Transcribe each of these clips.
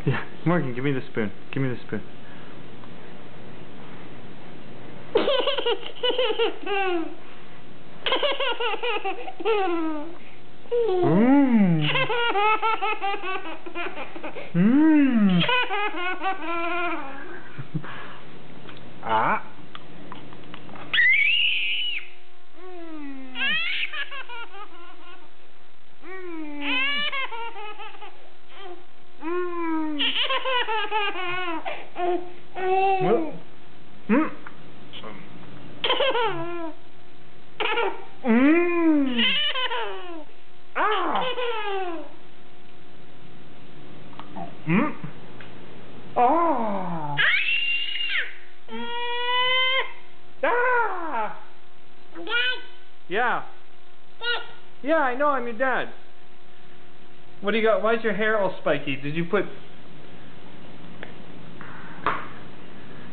Yeah, Morgan, give me the spoon. Give me the spoon. Mmm. Mmm. Ah. Well. Mm. Mm. Ah. Mm. Ah. Ah. Dad. Yeah. Dad. Yeah, I know I'm your dad. What do you got? Why is your hair all spiky? Did you put...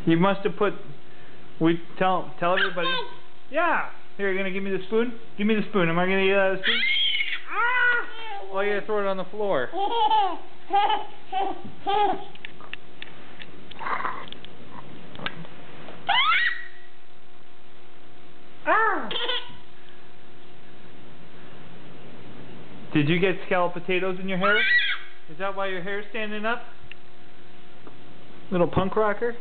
You must have put... Tell everybody. Yeah. Here, you're gonna give me the spoon? Give me the spoon. Am I gonna get out of the spoon? Oh, you gotta throw it on the floor. Ah! Did you get scalloped potatoes in your hair? Is that why your hair's standing up? Little punk rocker?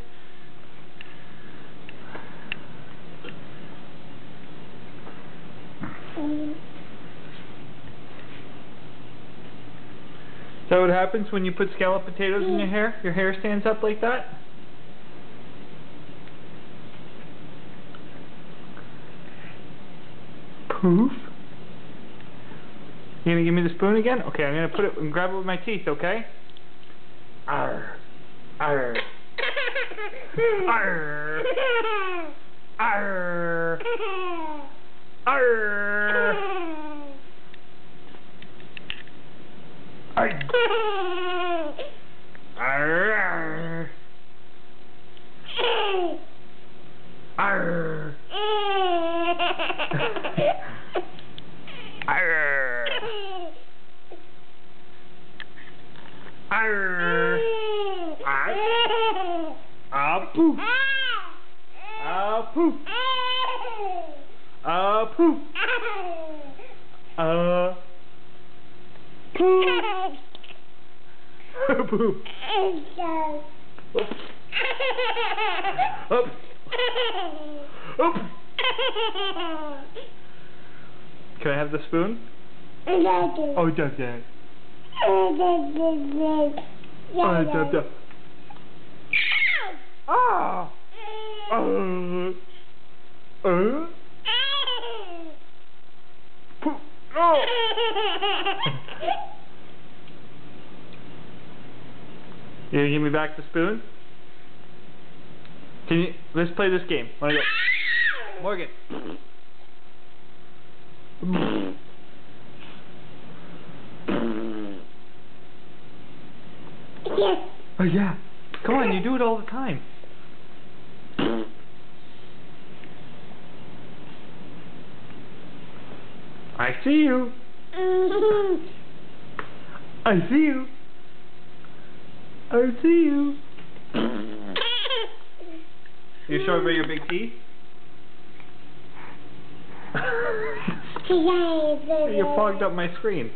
Is that what happens when you put scalloped potatoes in your hair? Your hair stands up like that? Poof. You gonna give me the spoon again? Okay, I'm gonna put it and grab it with my teeth, okay? Arr. Arr. Arr. Arr. Arr. Arr. Arr. Arr. Arr. Arr. Ah, poof. Ah, poof. Ah, poof. Poof. Poof. Up. Up. Can I have the spoon? Oh, Dad. Oh, Dad. Ah. Oh. You gonna give me back the spoon? Can you? Let's play this game. Wanna go? Morgan. Yes. Oh yeah. Come on, you do it all the time. I see you. I see you. I see you. You sure about your big teeth? You fogged up my screen.